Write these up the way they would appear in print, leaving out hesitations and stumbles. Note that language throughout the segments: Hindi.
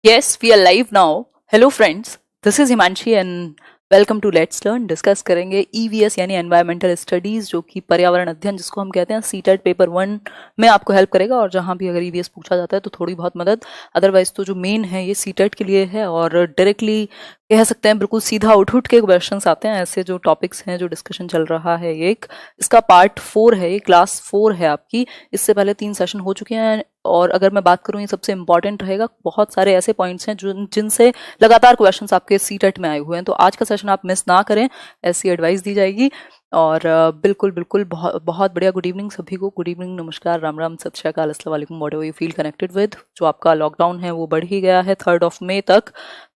Yes, we are live now. Hello friends, this is Himanshi and welcome to let's learn. Discuss करेंगे ईवीएस यानी एनवायरमेंटल स्टडीज, जो कि पर्यावरण अध्ययन जिसको हम कहते हैं। सीटेट पेपर 1 में आपको हेल्प करेगा, और जहां भी अगर ईवीएस पूछा जाता है तो थोड़ी बहुत मदद, अदरवाइज तो जो मेन है ये सीटेट के लिए है। और डायरेक्टली कह सकते हैं बिल्कुल सीधा उठ के क्वेश्चंस आते हैं। ऐसे जो टॉपिक्स हैं, जो डिस्कशन चल रहा है, एक इसका पार्ट 4 है, ये क्लास 4 है आपकी। इससे पहले 3 सेशन हो चुके हैं, और अगर मैं बात करूं ये सबसे इंपॉर्टेंट रहेगा। बहुत सारे ऐसे पॉइंट्स हैं जिनसे लगातार क्वेश्चंस आपके सीटेट में आए हुए हैं, तो आज का सेशन आप मिस ना करें, ऐसी एडवाइस दी जाएगी। और बिल्कुल बिल्कुल बहुत बढ़िया। गुड इवनिंग सभी को। गुड इवनिंग, नमस्कार, राम राम, सत श्री अकाल, अस्सलाम वालेकुम, whatever you feel connected with. जो आपका लॉकडाउन है वो बढ़ ही गया है 3 मई तक,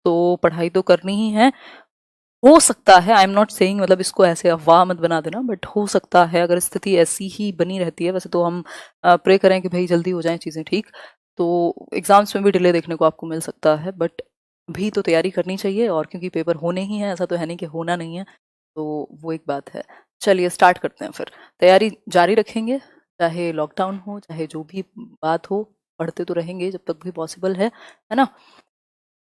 तो पढ़ाई तो करनी ही है। हो सकता है, आई एम नॉट सेइंग, मतलब इसको ऐसे अफवाह मत बना देना, बट हो सकता है अगर स्थिति ऐसी ही बनी रहती है, वैसे तो हम प्रे करें कि भाई जल्दी हो जाएं चीज़ें ठीक, तो एग्जाम्स में भी डिले देखने को आपको मिल सकता है। बट भी तो तैयारी करनी चाहिए, और क्योंकि पेपर होने ही है, ऐसा तो है नहीं कि होना नहीं है, तो वो एक बात है। चलिए स्टार्ट करते हैं, फिर तैयारी जारी रखेंगे, चाहे लॉकडाउन हो, चाहे जो भी बात हो, पढ़ते तो रहेंगे जब तक भी पॉसिबल है ना।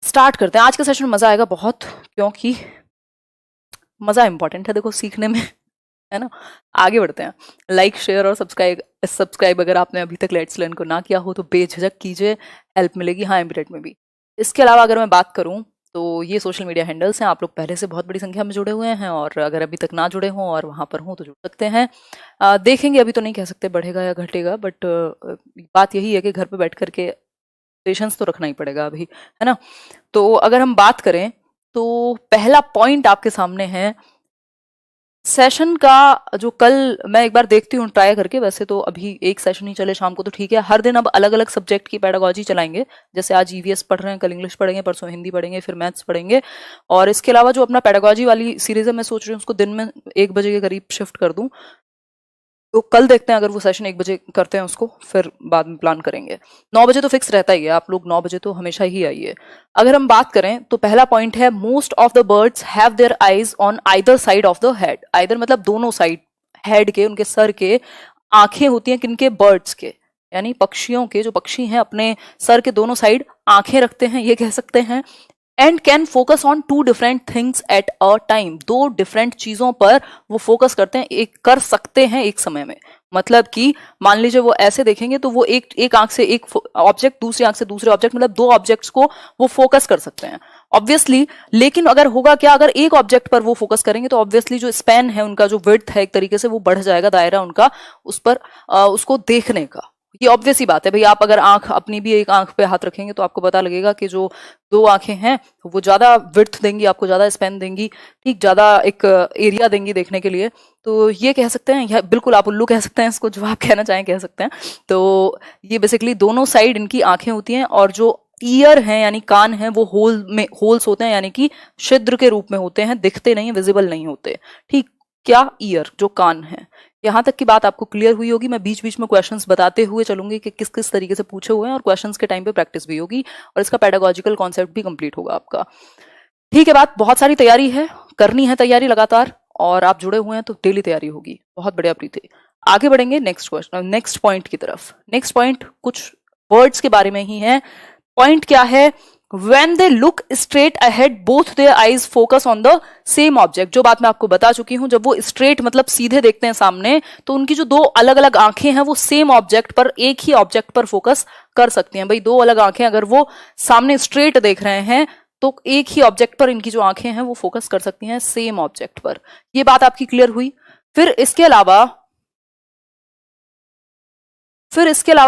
स्टार्ट करते हैं आज का सेशन। मज़ा आएगा बहुत, क्योंकि मज़ा इंपॉर्टेंट है देखो सीखने में, है ना। आगे बढ़ते हैं। लाइक, शेयर और सब्सक्राइब अगर आपने अभी तक लेट्स लर्न को ना किया हो तो बेझिझक कीजिए, हेल्प मिलेगी हाँ एमिरेट में भी। इसके अलावा अगर मैं बात करूं तो ये सोशल मीडिया हैंडल्स हैं, आप लोग पहले से बहुत बड़ी संख्या में जुड़े हुए हैं, और अगर अभी तक ना जुड़े हों और वहां पर हों तो जुड़ सकते हैं। देखेंगे, अभी तो नहीं कह सकते बढ़ेगा या घटेगा, बट बात यही है कि घर पे बैठ करके पेशेंस तो रखना ही पड़ेगा अभी, है ना। तो अगर हम बात करें तो पहला पॉइंट आपके सामने है सेशन का। जो कल मैं एक बार देखती हूँ ट्राई करके, वैसे तो अभी एक सेशन ही चले शाम को तो ठीक है। हर दिन अब अलग अलग सब्जेक्ट की पेडागोजी चलाएंगे, जैसे आज ईवीएस पढ़ रहे हैं, कल इंग्लिश पढ़ेंगे, परसों हिंदी पढ़ेंगे, फिर मैथ्स पढ़ेंगे। और इसके अलावा जो अपना पेडागोजी वाली सीरीज है, मैं सोच रही हूँ उसको दिन में 1 बजे के करीब शिफ्ट कर दूं। तो कल देखते हैं, अगर वो सेशन 1 बजे करते हैं उसको, फिर बाद में प्लान करेंगे। 9 बजे तो फिक्स रहता ही है, आप लोग 9 बजे तो हमेशा ही आइए। अगर हम बात करें तो पहला पॉइंट है, most of the birds have their eyes on either side of the head. Either मतलब दोनों साइड, हेड के, उनके सर के आंखें होती हैं किनके? बर्ड्स के, यानी पक्षियों के। जो पक्षी हैं अपने सर के दोनों साइड आंखें रखते हैं, ये कह सकते हैं। And can focus on 2 different things at a time. 2 different चीजों पर वो फोकस करते हैं, एक कर सकते हैं एक समय में। मतलब कि मान लीजिए वो ऐसे देखेंगे तो वो एक आंख से एक ऑब्जेक्ट, दूसरी आंख से दूसरे ऑब्जेक्ट, मतलब 2 ऑब्जेक्ट्स को वो फोकस कर सकते हैं ऑब्वियसली। लेकिन अगर होगा क्या, अगर एक ऑब्जेक्ट पर वो फोकस करेंगे तो ऑब्वियसली जो स्पैन है उनका, जो विड्थ है एक तरीके से वो बढ़ जाएगा, दायरा उनका उस पर उसको देखने का। ये ऑब्वियस ही बात है भाई। आप अगर आंख अपनी भी एक आंख पे हाथ रखेंगे तो आपको पता लगेगा कि जो 2 आंखें हैं वो ज्यादा विड्थ देंगी आपको, ज्यादा स्पैन देंगी, ठीक, ज्यादा एक एरिया देंगी देखने के लिए। तो ये कह सकते हैं, यह बिल्कुल आप उल्लू कह सकते हैं इसको, जो आप कहना चाहें कह सकते हैं। तो ये बेसिकली दोनों साइड इनकी आंखें होती हैं, और जो ईयर हैं यानी कान हैं वो होल्स होते हैं, यानी कि छिद्र के रूप में होते हैं, दिखते नहीं, विजिबल नहीं होते, ठीक। क्या? ईयर, जो कान है। यहाँ तक की बात आपको क्लियर हुई होगी। मैं बीच बीच में क्वेश्चंस बताते हुए चलूंगी कि किस किस तरीके से पूछे हुए हैं, और क्वेश्चंस के टाइम पे प्रैक्टिस भी होगी, और इसका पेडागोजिकल कॉन्सेप्ट भी कंप्लीट होगा आपका। ठीक है, बात बहुत सारी तैयारी है, करनी है तैयारी लगातार, और आप जुड़े हुए हैं तो डेली तैयारी होगी। बहुत बढ़िया प्रीति। आगे बढ़ेंगे नेक्स्ट क्वेश्चन, नेक्स्ट पॉइंट की तरफ। नेक्स्ट पॉइंट कुछ वर्ड्स के बारे में ही है। पॉइंट क्या है? When they look straight ahead, both their eyes focus on the same object। जो बात मैं आपको बता चुकी हूं, जब वो straight मतलब सीधे देखते हैं सामने, तो उनकी जो 2 अलग अलग आंखें हैं वो सेम ऑब्जेक्ट पर, एक ही ऑब्जेक्ट पर फोकस कर सकती हैं। भाई 2 अलग आंखें अगर वो सामने स्ट्रेट देख रहे हैं तो एक ही ऑब्जेक्ट पर इनकी जो आंखें हैं वो फोकस कर सकती हैं, सेम ऑब्जेक्ट पर। ये बात आपकी क्लियर हुई। फिर इसके अलावा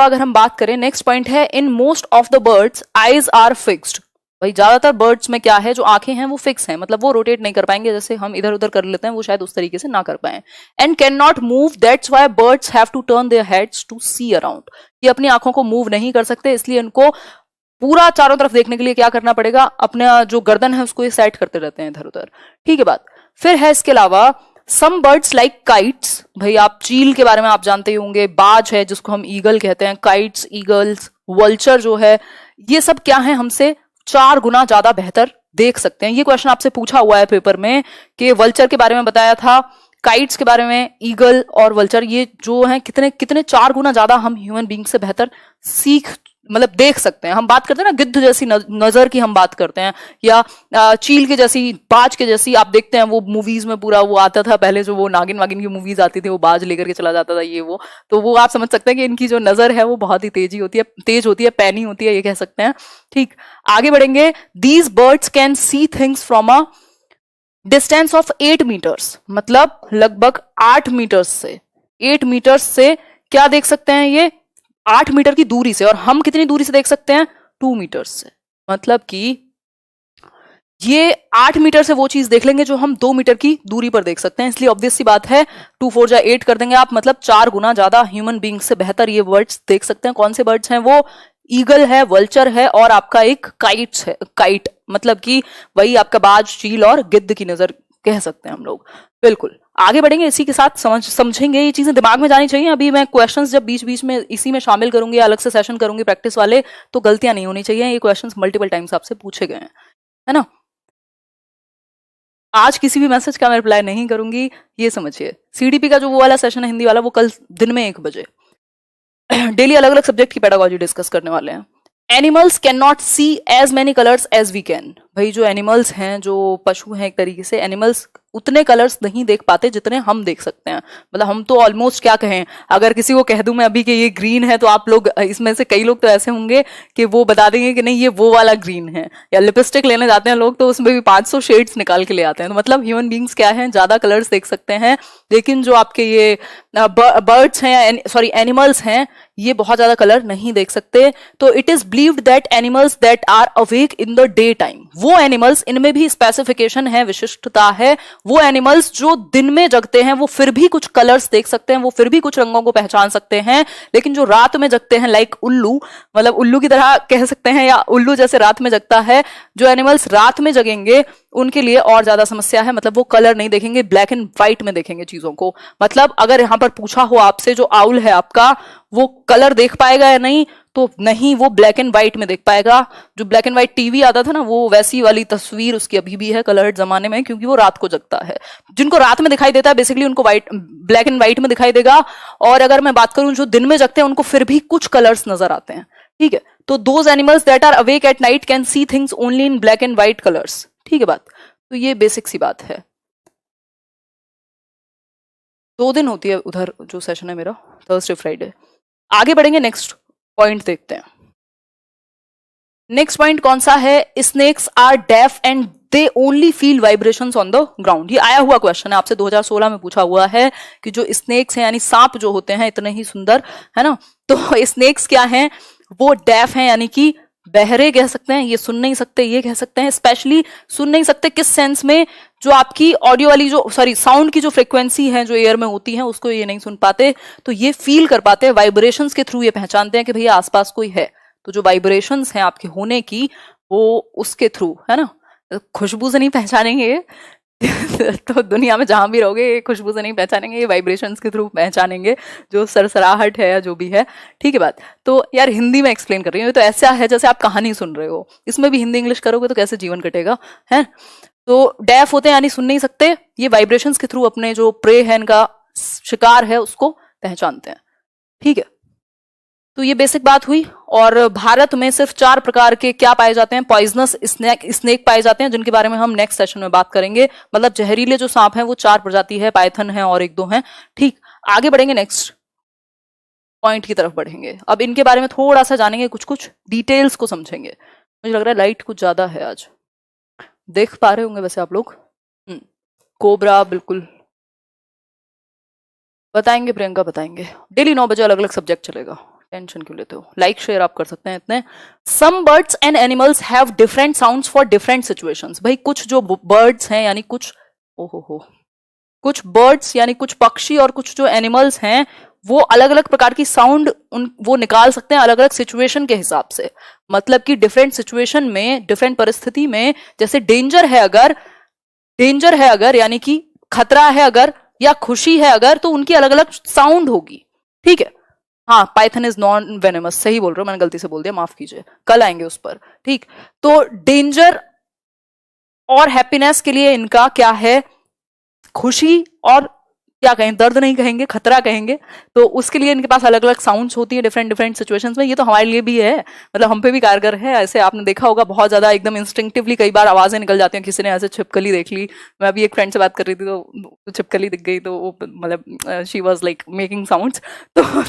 अगर हम बात करें, नेक्स्ट पॉइंट है, in most of the birds eyes are fixed. भाई ज्यादातर बर्ड्स में क्या है, जो आंखें हैं वो फिक्स हैं, मतलब वो रोटेट नहीं कर पाएंगे, जैसे हम इधर उधर कर लेते हैं वो शायद उस तरीके से ना कर पाए। And can not move, that's why birds have to turn their heads to see around. ये अपनी आंखों को मूव नहीं कर सकते, इसलिए इनको पूरा चारों तरफ देखने के लिए क्या करना पड़ेगा, अपना जो गर्दन है उसको ये सेट करते रहते हैं इधर उधर। ठीक है बात। फिर है इसके अलावा, सम बर्ड्स लाइक काइट्स। भाई आप चील के बारे में आप जानते ही होंगे, बाज है जिसको हम ईगल कहते हैं, काइट्स, ईगल्स, वल्चर जो है, ये सब क्या है, हमसे 4 गुना ज्यादा बेहतर देख सकते हैं। ये क्वेश्चन आपसे पूछा हुआ है पेपर में कि वल्चर के बारे में बताया था, काइट्स के बारे में, ईगल और वल्चर, ये जो है कितने 4 गुना ज्यादा हम ह्यूमन बींग से बेहतर सीख मतलब देख सकते हैं। हम बात करते हैं ना गिद्ध जैसी नजर की हम बात करते हैं, या चील के जैसी, बाज के जैसी। आप देखते हैं वो मूवीज में पूरा वो आता था पहले, जो वो नागिन वागिन की मूवीज आती थी, वो बाज लेकर के चला जाता था ये वो। तो वो आप समझ सकते हैं कि इनकी जो नजर है वो बहुत ही तेज होती है, पैनी होती है, ये कह सकते हैं। ठीक, आगे बढ़ेंगे। These birds can see things from a distance of 8 metres, मतलब लगभग 8 मीटर्स से, 8 मीटर्स से क्या देख सकते हैं ये, 8 मीटर की दूरी से। और हम कितनी दूरी से देख सकते हैं, 2 मीटर से। मतलब कि ये 8 मीटर से वो चीज देख लेंगे जो हम 2 मीटर की दूरी पर देख सकते हैं। इसलिए ऑब्वियस सी बात है 2 4 जा 8 कर देंगे आप, मतलब 4 गुना ज्यादा ह्यूमन बींग से बेहतर ये बर्ड्स देख सकते हैं। कौन से बर्ड्स हैं वो, ईगल है, वल्चर है, और आपका एक काइट है। काइट मतलब कि वही आपका बाज, चील और गिद्ध की नजर कह सकते हैं हम लोग। बिल्कुल, आगे बढ़ेंगे इसी के साथ, समझेंगे, ये चीजें दिमाग में जानी चाहिए। अभी मैं क्वेश्चंस जब बीच बीच में इसी में शामिल करूंगी, अलग से सेशन करूंगी प्रैक्टिस वाले, तो गलतियां नहीं होनी चाहिए। ये क्वेश्चंस मल्टीपल टाइम्स आपसे पूछे गए हैं, है ना। आज किसी भी मैसेज का मैं रिप्लाई नहीं करूंगी, ये समझिए। सीडीपी का जो वो वाला सेशन है हिंदी वाला, वो कल दिन में 1 बजे। डेली अलग अलग सब्जेक्ट की पेडागोजी डिस्कस करने वाले हैं। Animals can not see as many colours as we can. भाई जो एनिमल्स हैं, जो पशु हैं एक तरीके से, एनिमल्स उतने कलर्स नहीं देख पाते जितने हम देख सकते हैं। मतलब हम तो ऑलमोस्ट क्या कहें, अगर किसी को कह दूं मैं अभी कि ये ग्रीन है, तो आप लोग इसमें से कई लोग तो ऐसे होंगे कि वो बता देंगे कि नहीं ये वो वाला ग्रीन है। या लिपस्टिक लेने जाते हैं लोग तो उसमें भी 500 शेड्स निकाल के ले आते हैं। तो मतलब ह्यूमन बींग्स क्या है, ज्यादा कलर्स देख सकते हैं, लेकिन जो आपके ये बर्ड्स हैं, सॉरी एनिमल्स हैं, ये बहुत ज्यादा कलर नहीं देख सकते। तो it is believed that animals that are awake in the day time, वो एनिमल्स, इनमें भी स्पेसिफिकेशन है, विशिष्टता है, वो एनिमल्स जो दिन में जगते हैं वो फिर भी कुछ कलर्स देख सकते हैं, वो फिर भी कुछ रंगों को पहचान सकते हैं। लेकिन जो रात में जगते हैं, लाइक उल्लू, मतलब उल्लू की तरह कह सकते हैं, या उल्लू जैसे रात में जगता है, जो एनिमल्स रात में जगेंगे उनके लिए और ज्यादा समस्या है। मतलब वो कलर नहीं देखेंगे, ब्लैक एंड व्हाइट में देखेंगे चीजों को। मतलब अगर यहां पर पूछा हो आपसे, जो आउल है आपका, वो कलर देख पाएगा या नहीं, तो नहीं, वो ब्लैक एंड व्हाइट में देख पाएगा। जो ब्लैक एंड व्हाइट टीवी आता था ना, वो वैसी वाली तस्वीर उसकी अभी भी है कलर्ड जमाने में, क्योंकि वो रात को जगता है। जिनको रात में दिखाई देता है बेसिकली उनको ब्लैक एंड व्हाइट में दिखाई देगा। और अगर मैं बात करूं जो दिन में जगते हैं, उनको फिर भी कुछ कलर्स नजर आते हैं। ठीक है, तो those animals that are awake at night can see things only in black and white colours. ठीक है बात, तो ये बेसिक सी बात है। 2 दिन होती है उधर जो सेशन है मेरा, थर्सडे फ्राइडे। आगे बढ़ेंगे, नेक्स्ट पॉइंट देखते हैं। नेक्स्ट पॉइंट कौन सा है, snakes are deaf and they only feel vibrations on the ground. ये आया हुआ क्वेश्चन है, आपसे 2016 में पूछा हुआ है कि जो स्नेक्स हैं, यानी सांप जो होते हैं इतने ही सुंदर, है ना, तो स्नेक्स क्या हैं, वो डेफ हैं, यानी कि बहरे कह सकते हैं, ये सुन नहीं सकते, ये कह सकते हैं। स्पेशली सुन नहीं सकते किस सेंस में, जो आपकी ऑडियो वाली जो, सॉरी साउंड की जो फ्रिक्वेंसी है जो एयर में होती है, उसको ये नहीं सुन पाते, तो ये फील कर पाते हैं, वाइब्रेशंस के थ्रू ये पहचानते हैं कि भैया आसपास कोई है। तो जो वाइब्रेशंस हैं आपके होने की, वो उसके थ्रू, है ना, खुशबू से नहीं पहचानेंगे तो दुनिया में जहां भी रहोगे खुशबू से नहीं पहचानेंगे, ये वाइब्रेशंस के थ्रू पहचानेंगे, जो सरसराहट है या जो भी है। ठीक है बात, तो यार हिंदी में एक्सप्लेन कर रही हूँ, तो ऐसा है जैसे आप कहानी सुन रहे हो, इसमें भी हिंदी इंग्लिश करोगे तो कैसे जीवन कटेगा, है। तो डेफ होते हैं यानी सुन नहीं सकते, ये वाइब्रेशंस के थ्रू अपने जो प्रे है, इनका शिकार है, उसको पहचानते हैं। ठीक है, तो ये बेसिक बात हुई। और भारत में सिर्फ 4 प्रकार के क्या पाए जाते हैं, पॉइजनस स्नेक पाए जाते हैं, जिनके बारे में हम नेक्स्ट सेशन में बात करेंगे। मतलब जहरीले जो सांप हैं वो 4 प्रजाति है, पाइथन है और 1-2 हैं। ठीक, आगे बढ़ेंगे, नेक्स्ट पॉइंट की तरफ बढ़ेंगे। अब इनके बारे में थोड़ा सा जानेंगे, कुछ कुछ डिटेल्स को समझेंगे। मुझे लग रहा है लाइट कुछ ज्यादा है आज, देख पा रहे होंगे वैसे आप लोग। कोबरा बिल्कुल बताएंगे, प्रियंका बताएंगे। डेली 9 बजे अलग अलग सब्जेक्ट चलेगा, टेंशन क्यों लेते हो। लाइक शेयर आप कर सकते हैं इतने। Some birds and animals have different sounds for different situations. भाई कुछ जो बर्ड्स हैं, यानी कुछ कुछ बर्ड्स यानी कुछ पक्षी और कुछ जो एनिमल्स हैं, वो अलग अलग प्रकार की साउंड वो निकाल सकते हैं अलग अलग सिचुएशन के हिसाब से। मतलब कि डिफरेंट सिचुएशन में, डिफरेंट परिस्थिति में, जैसे डेंजर है अगर यानी कि खतरा है अगर, या खुशी है अगर, तो उनकी अलग अलग साउंड होगी। ठीक है, हाँ, पाइथन इज नॉन वेनेमस, सही बोल रहे हो, मैंने गलती से बोल दिया, माफ कीजिए, कल आएंगे उस पर। ठीक, तो डेंजर और हैप्पीनेस के लिए इनका क्या है, खुशी और क्या कहें, दर्द नहीं कहेंगे, खतरा कहेंगे। तो उसके लिए इनके पास अलग अलग साउंड्स होती है डिफरेंट डिफरेंट सिचुएशंस में। ये तो हमारे लिए भी है, मतलब हम पे भी कारगर है। ऐसे आपने देखा होगा बहुत ज्यादा एकदम इंस्टिंक्टिवली कई बार आवाजें निकल जाती हैं, किसी ने ऐसे छिपकली देख ली। मैं अभी एक फ्रेंड से बात कर रही थी तो छिपकली दिख गई, तो वो मतलब she was like making sounds.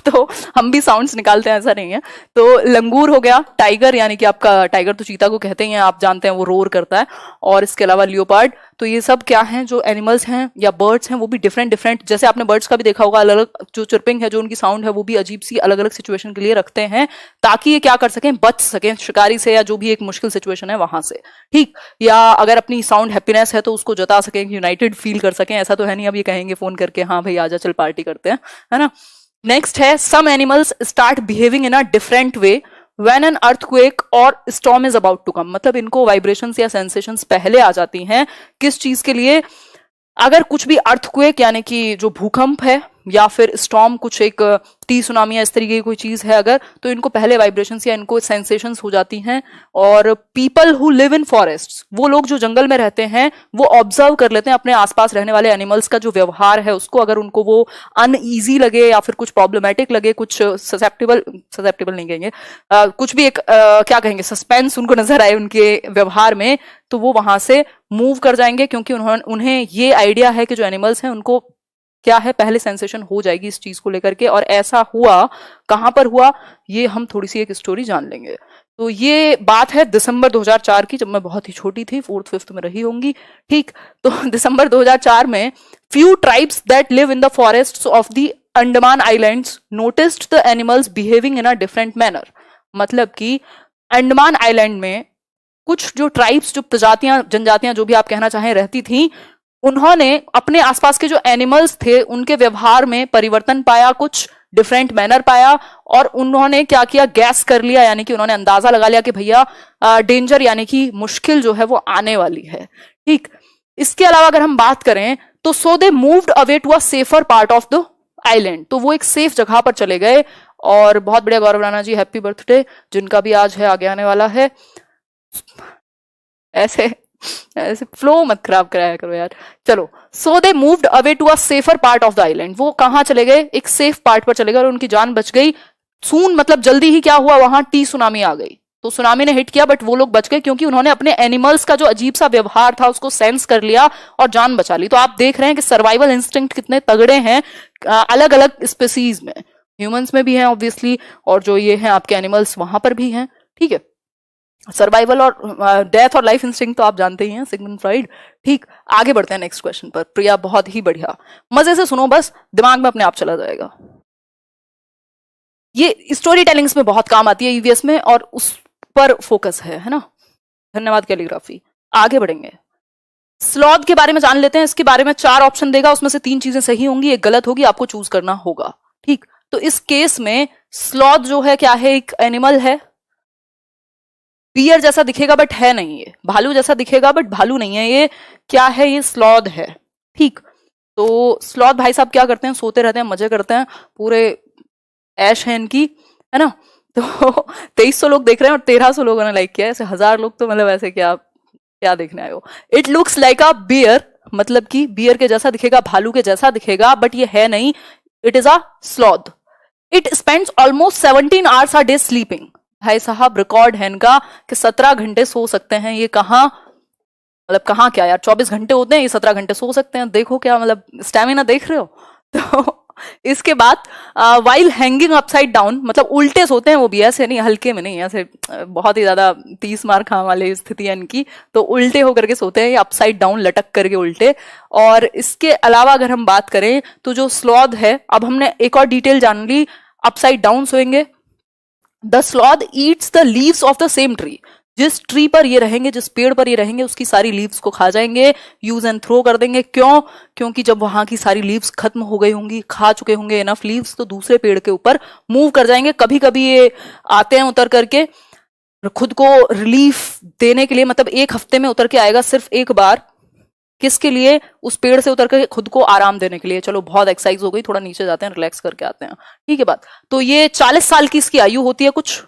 तो हम भी साउंड्स निकालते हैं, ऐसा नहीं है। तो लंगूर हो गया, टाइगर यानी कि आपका, टाइगर तो चीता को कहते ही हैं, आप जानते हैं वो रोर करता है। और इसके अलावा लियोपार्ड। तो ये सब क्या हैं, जो एनिमल्स हैं या बर्ड्स हैं, वो भी डिफरेंट डिफरेंट, जैसे आपने बर्ड्स का भी देखा होगा, अलग अलग जो चिरपिंग है, जो उनकी साउंड है, वो भी अजीब सी अलग अलग सिचुएशन के लिए रखते हैं, ताकि ये क्या कर सकें, बच सकें शिकारी से या जो भी एक मुश्किल सिचुएशन है वहां से। ठीक, या अगर अपनी साउंड हैप्पीनेस है तो उसको जता सकें, यूनाइटेड फील कर सकें। ऐसा तो है नहीं अब ये कहेंगे फोन करके हाँ भाई आजा चल पार्टी करते हैं, है ना। नेक्स्ट है, some animals start behaving in a different way when an earthquake और storm is about to come। मतलब इनको वाइब्रेशंस या सेंसेशंस पहले आ जाती हैं, किस चीज के लिए, अगर कुछ भी अर्थक्वेक यानी कि जो भूकंप है, या फिर स्टॉर्म, कुछ एक टी सुनामी या इस तरीके की कोई चीज है अगर, तो इनको पहले वाइब्रेशंस या इनको सेंसेशंस हो जाती हैं। और people who live in forests, वो लोग जो जंगल में रहते हैं, वो ऑब्जर्व कर लेते हैं अपने आसपास रहने वाले एनिमल्स का जो व्यवहार है उसको। अगर उनको वो अनईजी लगे या फिर कुछ प्रॉब्लमेटिक लगे, कुछ ससेप्टेबल नहीं कहेंगे, कुछ भी एक क्या कहेंगे, सस्पेंस उनको नजर आए उनके व्यवहार में, तो वो वहां से मूव कर जाएंगे, क्योंकि उन्हें ये आइडिया है कि जो एनिमल्स हैं उनको क्या है, पहले सेंसेशन हो जाएगी इस चीज को लेकर के। और ऐसा हुआ, कहां पर हुआ, ये हम थोड़ी सी एक स्टोरी जान लेंगे। तो ये बात है दिसंबर 2004 की, जब मैं बहुत ही छोटी थी, 4th-5th में रही होंगी। ठीक, तो दिसंबर 2004 में few tribes that live in the forests of the Andaman islands noticed the animals behaving in a different manner. मतलब कि अंडमान आइलैंड में कुछ जो ट्राइब्स, जो प्रजातियां, जनजातियां, जो भी आप कहना चाहें, रहती थी, उन्होंने अपने आसपास के जो एनिमल्स थे उनके व्यवहार में परिवर्तन पाया, कुछ डिफरेंट मैनर पाया, और उन्होंने क्या किया, गैस कर लिया, यानी कि उन्होंने अंदाजा लगा लिया कि भैया डेंजर यानी कि मुश्किल जो है वो आने वाली है। ठीक, इसके अलावा अगर हम बात करें तो so they moved away to a safer part of the island. तो वो एक सेफ जगह पर चले गए। और बहुत बढ़िया गौरव राणा जी, हैप्पी बर्थडे, जिनका भी आज है, आगे आने वाला है। ऐसे ऐसे फ्लो मत खराब कराया करो यार। चलो, so they moved away to a safer part of the island. वो कहां चले गए, एक सेफ पार्ट पर चले गए, और उनकी जान बच गई। सून मतलब जल्दी ही क्या हुआ, वहां टी सुनामी आ गई। तो सुनामी ने हिट किया, बट वो लोग बच गए, क्योंकि उन्होंने अपने एनिमल्स का जो अजीब सा व्यवहार था उसको सेंस कर लिया और जान बचा ली। तो आप देख रहे हैं कि सर्वाइवल इंस्टिंक्ट कितने तगड़े हैं अलग अलग स्पीसीज में। ह्यूमंस में भी हैं ऑब्वियसली, और जो ये हैं आपके एनिमल्स वहां पर भी हैं। ठीक है, सर्वाइवल और डेथ और लाइफ इंस्टिंक्ट तो आप जानते ही हैं, सिगमंड फ्रॉइड। ठीक, आगे बढ़ते हैं नेक्स्ट क्वेश्चन पर। प्रिया, बहुत ही बढ़िया, मजे से सुनो, बस दिमाग में अपने आप चला जाएगा। ये स्टोरी टेलिंग्स में बहुत काम आती है ईवीएस में, और उस पर फोकस है ना। धन्यवाद कैलीग्राफी। आगे बढ़ेंगे, स्लॉथ के बारे में जान लेते हैं। इसके बारे में 4 ऑप्शन देगा, उसमें से 3 चीजें सही होंगी, एक गलत होगी, आपको चूज करना होगा। ठीक, तो इस केस में स्लॉथ जो है क्या है, एक एनिमल है, बियर जैसा दिखेगा बट है नहीं, ये भालू जैसा दिखेगा बट भालू नहीं है, ये क्या है, ये स्लॉथ है। ठीक, तो स्लॉथ भाई साहब क्या करते हैं, सोते रहते हैं, मजे करते हैं, पूरे ऐश है इनकी, है ना। तो 2300 लोग देख रहे हैं और 1300 लोगों ने लाइक किया, ऐसे 1000 लोग तो मतलब ऐसे क्या क्या देखने आए हो। It looks like a bear, मतलब कि बियर के जैसा दिखेगा, भालू के जैसा दिखेगा, बट ये है नहीं, it is a sloth. It spends almost 17 hours a day sleeping. भाई साहब रिकॉर्ड है इनका कि 17 घंटे सो सकते हैं। ये कहाँ, मतलब कहाँ क्या यार, 24 घंटे होते हैं, ये 17 घंटे सो सकते हैं। देखो क्या मतलब स्टैमिना देख रहे हो। तो इसके बाद वाइल हैंगिंग अपसाइड डाउन, मतलब उल्टे सोते हैं, वो भी ऐसे नहीं, हल्के में नहीं, ऐसे बहुत ही ज्यादा 30 मार खाने वाली स्थिति है इनकी। तो उल्टे होकर के सोते हैं, ये अपसाइड डाउन, लटक करके उल्टे। और इसके अलावा अगर हम बात करें तो जो स्लॉथ है, अब हमने एक और डिटेल जान ली, अपसाइड डाउन सोएंगे। The sloth eats the leaves of the same tree. जिस ट्री पर ये रहेंगे, जिस पेड़ पर ये रहेंगे, उसकी सारी लीव्स को खा जाएंगे, यूज एंड थ्रो कर देंगे। क्यों? क्योंकि जब वहां की सारी लीव्स खत्म हो गई होंगी, खा चुके होंगे इनफ लीव्स, तो दूसरे पेड़ के ऊपर मूव कर जाएंगे। कभी कभी ये आते हैं उतर करके खुद को रिलीफ देने के लिए, मतलब 1 हफ्ते में उतर के आएगा सिर्फ एक बार। किसके लिए? उस पेड़ से उतर कर खुद को आराम देने के लिए। चलो बहुत एक्सरसाइज हो गई, थोड़ा नीचे जाते हैं, रिलैक्स करके आते हैं। ठीक है बात। तो ये 40 साल की इसकी आयु होती है, कुछ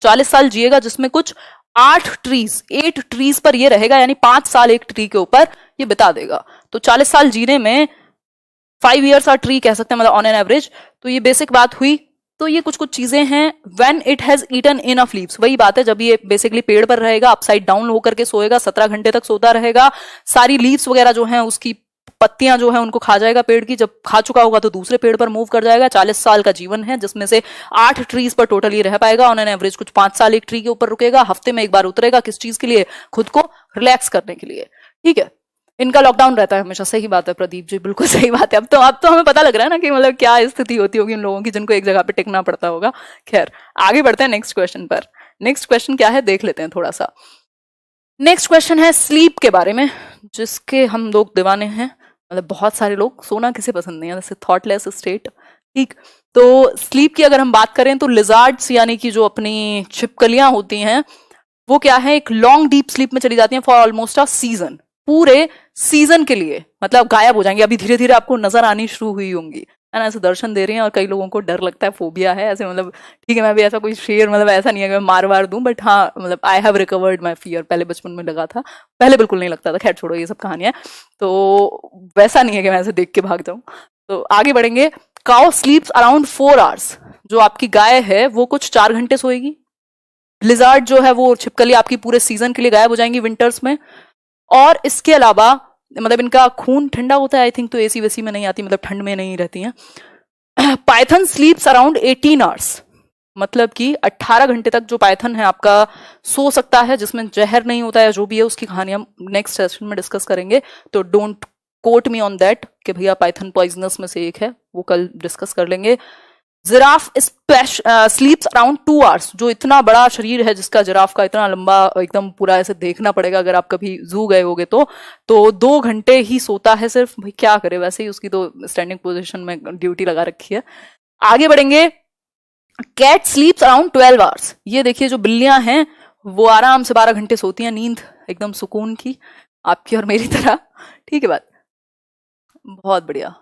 40 साल जिएगा, जिसमें कुछ 8 ट्रीज पर ये रहेगा, यानी 5 साल एक ट्री के ऊपर ये बिता देगा। तो 40 साल जीने में 5 years आर ट्री कह सकते हैं, मतलब ऑन एन एवरेज। तो ये बेसिक बात हुई। तो ये कुछ कुछ चीजें हैं। When it has eaten enough leaves, वही बात है, जब ये बेसिकली पेड़ पर रहेगा, अपसाइड डाउन होकर के सोएगा, 17 घंटे तक सोता रहेगा, सारी लीव्स वगैरह जो हैं उसकी पत्तियां जो है उनको खा जाएगा पेड़ की, जब खा चुका होगा तो दूसरे पेड़ पर मूव कर जाएगा। 40 साल का जीवन है, जिसमें से 8 ट्रीज पर टोटली रह पाएगा ऑन एन एवरेज। कुछ 5 साल एक ट्री के ऊपर रुकेगा, हफ्ते में एक बार उतरेगा, किस चीज के लिए? खुद को रिलैक्स करने के लिए। ठीक है, इनका लॉकडाउन रहता है हमेशा। सही बात है प्रदीप जी, बिल्कुल सही बात है। अब तो हमें पता लग रहा है ना कि मतलब क्या स्थिति होती होगी इन लोगों की जिनको एक जगह पे टिकना पड़ता होगा। खैर, आगे बढ़ते हैं नेक्स्ट क्वेश्चन पर। नेक्स्ट क्वेश्चन क्या है देख लेते हैं थोड़ा सा। नेक्स्ट क्वेश्चन है स्लीप के बारे में, जिसके हम लोग दीवाने हैं। मतलब बहुत सारे लोग, सोना किसे पसंद नहीं है, जैसे थॉटलेस स्टेट। ठीक, तो स्लीप की अगर हम बात करें तो लिजार्ड्स यानी कि जो अपनी छिपकलियां होती हैं वो क्या है, एक लॉन्ग डीप स्लीप में चली जाती हैं फॉर ऑलमोस्ट अ सीजन। पूरे सीजन के लिए मतलब गायब हो जाएंगे। अभी धीरे धीरे आपको नजर आनी शुरू हुई होंगी, है ना, ऐसे दर्शन दे रही हैं। और कई लोगों को डर लगता है, फोबिया है ऐसे, मतलब ठीक है, मैं भी ऐसा कोई शेर, मतलब ऐसा नहीं है कि मैं मार वार दूं, बट हाँ मतलब I have recovered my fear. पहले बचपन में लगा था, पहले बिल्कुल नहीं लगता था। खैर छोड़ो, ये सब कहानियां। तो वैसा नहीं है कि मैं ऐसे देख के भाग जाऊं। तो आगे बढ़ेंगे। Cow स्लीप्स around 4 hours. जो आपकी गाय है वो कुछ 4 घंटे सोएगी। लिजार्ड जो है वो छिपकली आपकी पूरे सीजन के लिए गायब हो जाएंगी विंटर्स में। और इसके अलावा मतलब इनका खून ठंडा होता है आई थिंक, तो एसी वेसी में नहीं आती, मतलब ठंड में नहीं रहती हैं। Python स्लीप्स around 18 hours. मतलब कि 18 घंटे तक जो पाइथन है आपका सो सकता है, जिसमें जहर नहीं होता है। जो भी है उसकी कहानी हम नेक्स्ट सेशन में डिस्कस करेंगे, तो don't quote me on that कि भैया पाइथन पॉइजनस में से एक है, वो कल डिस्कस कर लेंगे। Giraffe स्लीप्स around 2 hours. जो इतना बड़ा शरीर है जिसका, जिराफ का इतना लंबा, एकदम पूरा ऐसे देखना पड़ेगा अगर आप कभी जू गए होगे तो 2 घंटे ही सोता है सिर्फ। भाई क्या करे, वैसे ही उसकी तो स्टैंडिंग पोजीशन में ड्यूटी लगा रखी है। आगे बढ़ेंगे। Cat sleeps around 12 hours. ये देखिए जो बिल्लियां हैं वो आराम से 12 घंटे सोती हैं, नींद एकदम सुकून की, आपकी और मेरी तरह। ठीक है बात, बहुत बढ़िया।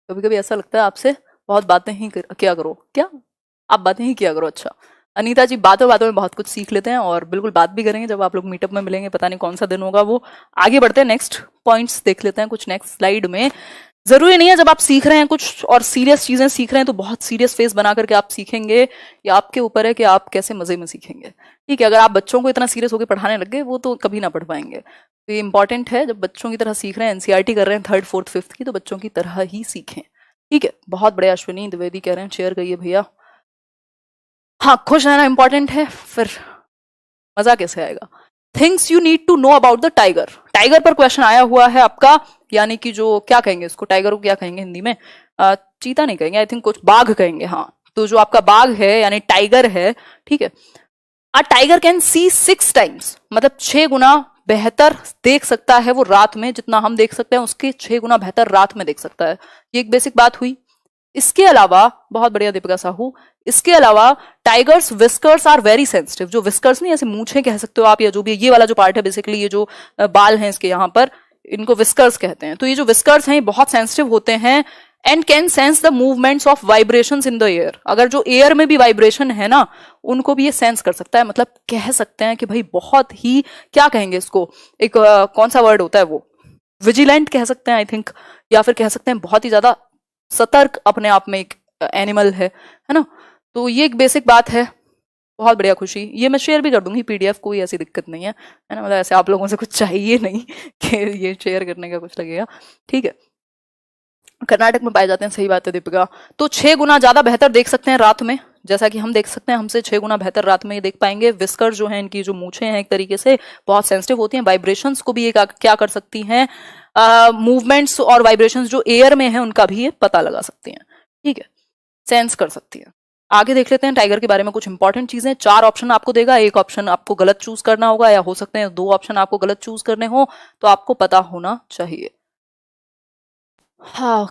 कभी कभी ऐसा लगता है आपसे बहुत बातें ही किया करो। क्या आप बातें ही किया करो? अच्छा अनीता जी, बातों बातों में बहुत कुछ सीख लेते हैं, और बिल्कुल बात भी करेंगे जब आप लोग मीटअप में मिलेंगे। पता नहीं कौन सा दिन होगा वो। आगे बढ़ते हैं, नेक्स्ट पॉइंट्स देख लेते हैं कुछ नेक्स्ट स्लाइड में। जरूरी नहीं है जब आप सीख रहे हैं कुछ और सीरियस चीजें सीख रहे हैं तो बहुत सीरियस फेस बना करके आप सीखेंगे। या आपके ऊपर है कि आप कैसे मजे में सीखेंगे। ठीक है, अगर आप बच्चों को इतना सीरियस होकर पढ़ाने लग गए, वो तो कभी ना पढ़ पाएंगे। तो ये इंपॉर्टेंट है, जब बच्चों की तरह सीख रहे हैं, एनसीईआरटी कर रहे हैं 3rd 4th 5th की, तो बच्चों की तरह ही सीखें। ठीक है, बहुत बढ़िया। अश्विनी द्विवेदी कह रहे हैं शेयर करिए भैया। हाँ, खुश रहना इंपॉर्टेंट है, फिर मजा कैसे आएगा। Things you need to know about the tiger. Tiger पर क्वेश्चन आया हुआ है आपका, यानी कि जो क्या कहेंगे इसको, टाइगर को क्या कहेंगे हिंदी में? चीता नहीं कहेंगे आई थिंक, कुछ बाघ कहेंगे। हाँ, तो जो आपका बाघ है यानी टाइगर है, ठीक है। A tiger can see 6 times, मतलब 6 गुना बेहतर देख सकता है वो रात में, जितना हम देख सकते हैं उसके 6 गुना बेहतर रात में देख सकता है। ये एक बेसिक बात हुई। इसके अलावा, बहुत बढ़िया दीपिका साहू, इसके अलावा tigers whiskers are very sensitive. जो विस्कर्स नहीं, ऐसे मूछें कह सकते हो आप, या जो भी ये वाला जो पार्ट है बेसिकली, ये जो बाल हैं इसके यहाँ पर, इनको विस्कर्स कहते हैं। तो ये जो विस्कर्स हैं ये बहुत सेंसिटिव होते हैं and can sense the movements of vibrations in the air. अगर जो एयर में भी वाइब्रेशन है ना, उनको भी ये सेंस कर सकता है। मतलब कह सकते हैं कि भाई बहुत ही, क्या कहेंगे इसको, एक कौन सा वर्ड होता है वो, विजिलेंट कह सकते हैं आई थिंक, या फिर कह सकते हैं बहुत ही ज्यादा सतर्क अपने आप में एक एनिमल है ना। तो ये एक बेसिक बात है। बहुत बढ़िया खुशी, ये मैं शेयर भी कर दूंगी पीडीएफ, कोई ऐसी दिक्कत नहीं है ना। मतलब ऐसे आप लोगों से कुछ चाहिए नहीं कि ये शेयर करने का कुछ लगेगा। ठीक है, कर्नाटक में पाए जाते हैं, सही बात है दीपिका। तो 6 गुना ज्यादा बेहतर देख सकते हैं रात में, जैसा कि हम देख सकते हैं, हमसे 6 गुना बेहतर रात में ये देख पाएंगे। विस्कर जो है, इनकी जो मूछें हैं एक तरीके से बहुत सेंसिटिव होती हैं, वाइब्रेशंस को भी ये क्या कर सकती हैं, मूवमेंट्स और वाइब्रेशंस जो एयर में है उनका भी ये पता लगा सकती हैं। ठीक है, सेंस कर सकती है। आगे देख लेते हैं टाइगर के बारे में कुछ इंपॉर्टेंट चीजें। 4 ऑप्शन आपको देगा, एक ऑप्शन आपको गलत चूज करना होगा, या हो सकते हैं 2 ऑप्शन आपको गलत चूज करने हो, तो आपको पता होना चाहिए। हाँ,